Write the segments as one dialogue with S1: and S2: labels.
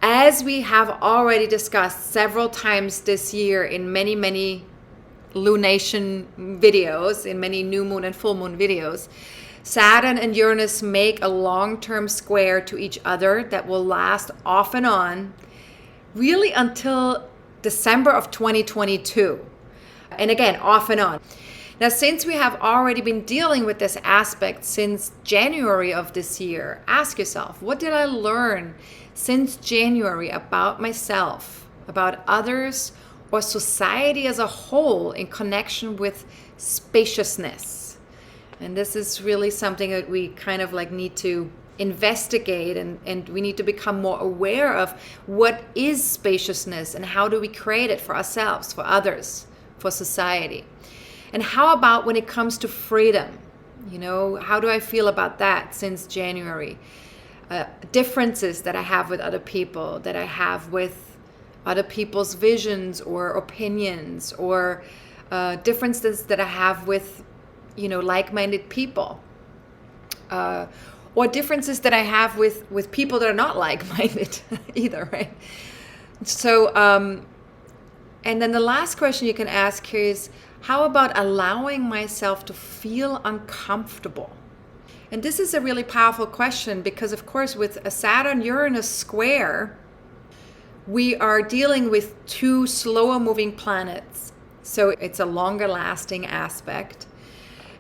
S1: As we have already discussed several times this year in many, many lunation videos, in many new moon and full moon videos, Saturn and Uranus make a long-term square to each other that will last off and on, really until December of 2022. And again, off and on. Now, since we have already been dealing with this aspect since January of this year, ask yourself, what did I learn since January about myself, about others, or society as a whole in connection with spaciousness? And this is really something that we kind of like need to investigate, and we need to become more aware of what is spaciousness and how do we create it for ourselves, for others, for society. And how about when it comes to freedom? How do I feel about that since January? Differences that I have with other people, that I have with other people's visions or opinions, or differences that I have with like-minded people, or differences that I have with people that are not like-minded either, right? So, and then the last question you can ask here is, how about allowing myself to feel uncomfortable? And this is a really powerful question because, of course, with a Saturn-Uranus square, we are dealing with two slower moving planets. So it's a longer lasting aspect.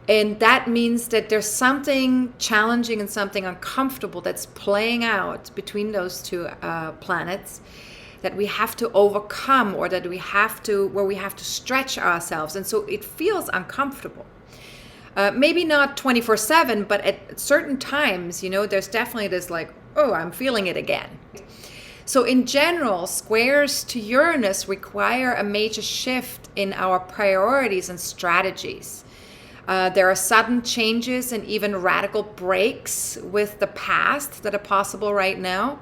S1: And that means that there's something challenging and something uncomfortable that's playing out between those two planets that we have to overcome, or that we have to stretch ourselves. And so it feels uncomfortable. Maybe not 24/7, but at certain times, there's definitely this like, oh, I'm feeling it again. So in general, squares to Uranus require a major shift in our priorities and strategies. There are sudden changes and even radical breaks with the past that are possible right now.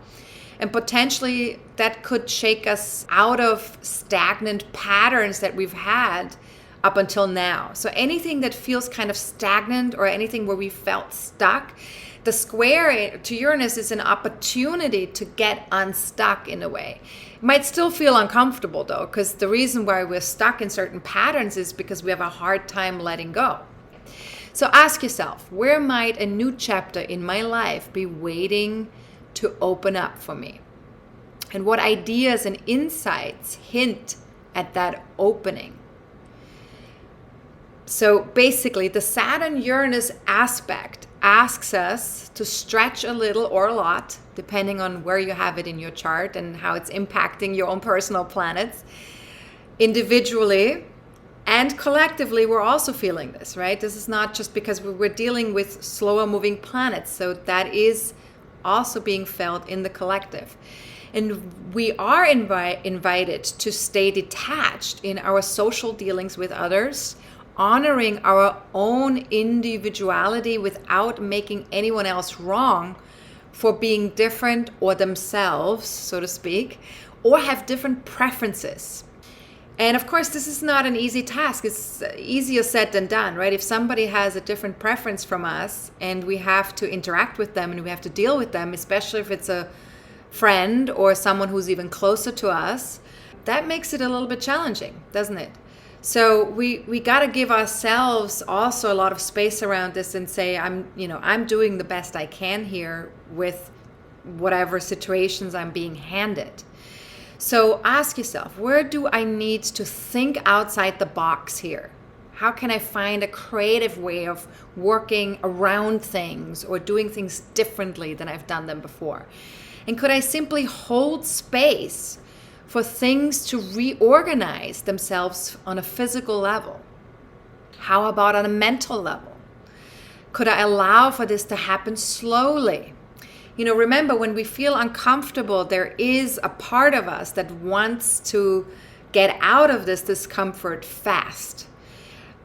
S1: And potentially that could shake us out of stagnant patterns that we've had up until now. So anything that feels kind of stagnant, or anything where we felt stuck, the square to Uranus is an opportunity to get unstuck in a way. It might still feel uncomfortable though, because the reason why we're stuck in certain patterns is because we have a hard time letting go. So ask yourself, where might a new chapter in my life be waiting to open up for me? And what ideas and insights hint at that opening? So basically, the Saturn-Uranus aspect asks us to stretch a little or a lot, depending on where you have it in your chart and how it's impacting your own personal planets. Individually and collectively, we're also feeling this, right? This is not just because we're dealing with slower moving planets. So that is also being felt in the collective. And we are invited to stay detached in our social dealings with others, honoring our own individuality without making anyone else wrong for being different or themselves, so to speak, or have different preferences. And of course, this is not an easy task. It's easier said than done, right? If somebody has a different preference from us and we have to interact with them and we have to deal with them, especially if it's a friend or someone who's even closer to us, that makes it a little bit challenging, doesn't it? So we got to give ourselves also a lot of space around this and say, I'm doing the best I can here with whatever situations I'm being handed. So ask yourself, where do I need to think outside the box here? How can I find a creative way of working around things or doing things differently than I've done them before? And could I simply hold space for things to reorganize themselves on a physical level? How about on a mental level? Could I allow for this to happen slowly? Remember, when we feel uncomfortable, there is a part of us that wants to get out of this discomfort fast.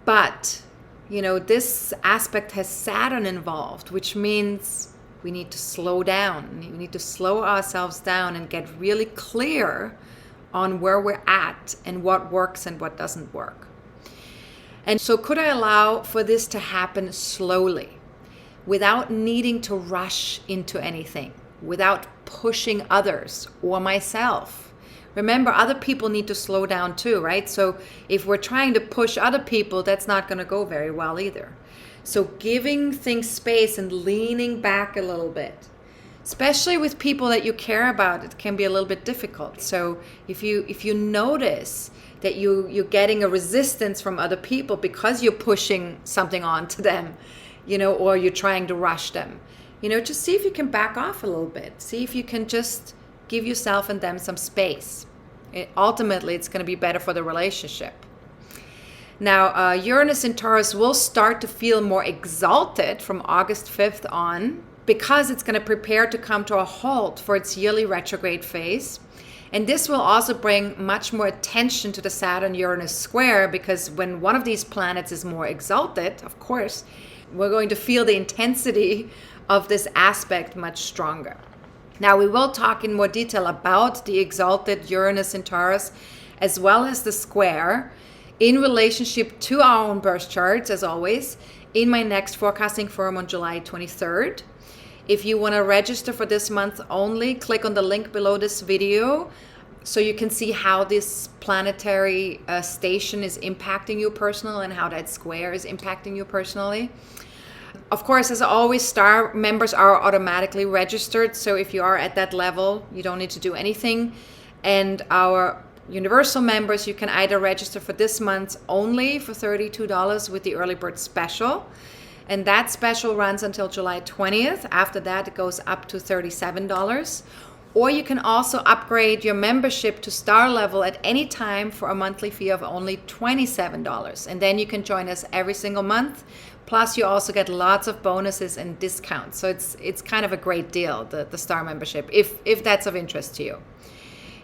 S1: But, this aspect has Saturn involved, which means we need to slow down. We need to slow ourselves down and get really clear on where we're at and what works and what doesn't work. And so could I allow for this to happen slowly, without needing to rush into anything, without pushing others or myself. Remember, other people need to slow down too, right? So if we're trying to push other people, that's not going to go very well either. So giving things space and leaning back a little bit, especially with people that you care about, it can be a little bit difficult. So if you notice that you're getting a resistance from other people because you're pushing something on to them, or you're trying to rush them, just see if you can back off a little bit. See if you can just give yourself and them some space. Ultimately, it's going to be better for the relationship. Now, Uranus in Taurus will start to feel more exalted from August 5th on, because it's going to prepare to come to a halt for its yearly retrograde phase. And this will also bring much more attention to the Saturn-Uranus Square, because when one of these planets is more exalted, of course, we're going to feel the intensity of this aspect much stronger. Now, we will talk in more detail about the exalted Uranus in Taurus, as well as the square, in relationship to our own birth charts, as always, in my next forecasting forum on July 23rd. If you want to register for this month only, click on the link below this video so you can see how this planetary station is impacting you personally and how that square is impacting you personally. Of course, as always, star members are automatically registered. So if you are at that level, you don't need to do anything. And our universal members, you can either register for this month only for $32 with the early bird special. And that special runs until July 20th. After that, it goes up to $37. Or you can also upgrade your membership to star level at any time for a monthly fee of only $27. And then you can join us every single month. Plus, you also get lots of bonuses and discounts. So it's kind of a great deal, the star membership, if that's of interest to you.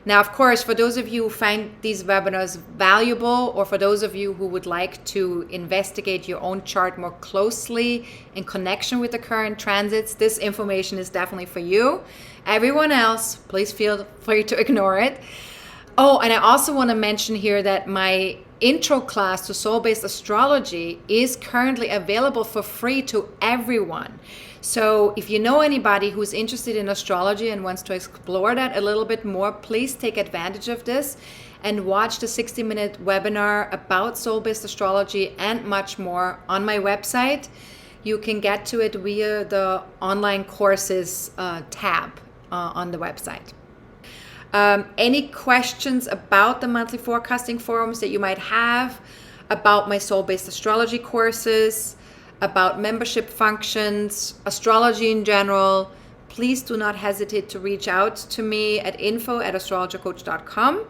S1: Now, of course, for those of you who find these webinars valuable, or for those of you who would like to investigate your own chart more closely in connection with the current transits, this information is definitely for you. Everyone else, please feel free to ignore it. Oh, and I also want to mention here that my intro class to soul-based astrology is currently available for free to everyone. So if you know anybody who's interested in astrology and wants to explore that a little bit more, please take advantage of this and watch the 60-minute webinar about soul-based astrology and much more on my website. You can get to it via the online courses tab on the website. Any questions about the monthly forecasting forums that you might have, about my soul-based astrology courses, about membership functions, astrology in general, please do not hesitate to reach out to me at info@astrologercoach.com.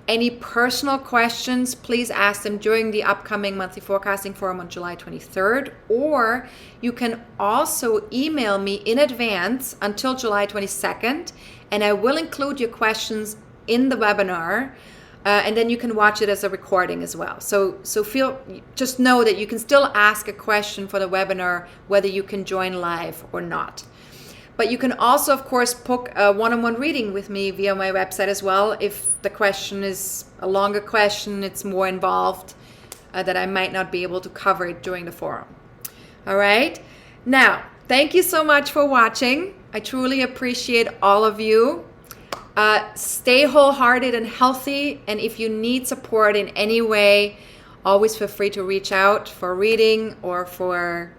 S1: Any personal questions, please ask them during the upcoming monthly forecasting forum on July 23rd, or you can also email me in advance until July 22nd, and I will include your questions in the webinar. And then you can watch it as a recording as well. So just know that you can still ask a question for the webinar, whether you can join live or not. But you can also, of course, book a one-on-one reading with me via my website as well. If the question is a longer question, it's more involved, that I might not be able to cover it during the forum. All right. Now, thank you so much for watching. I truly appreciate all of you. Stay wholehearted and healthy, and if you need support in any way, always feel free to reach out for reading or for,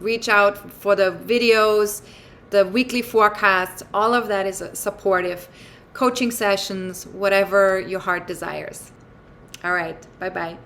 S1: reach out for the videos, the weekly forecasts. All of that is supportive. Coaching sessions, whatever your heart desires. All right, bye-bye.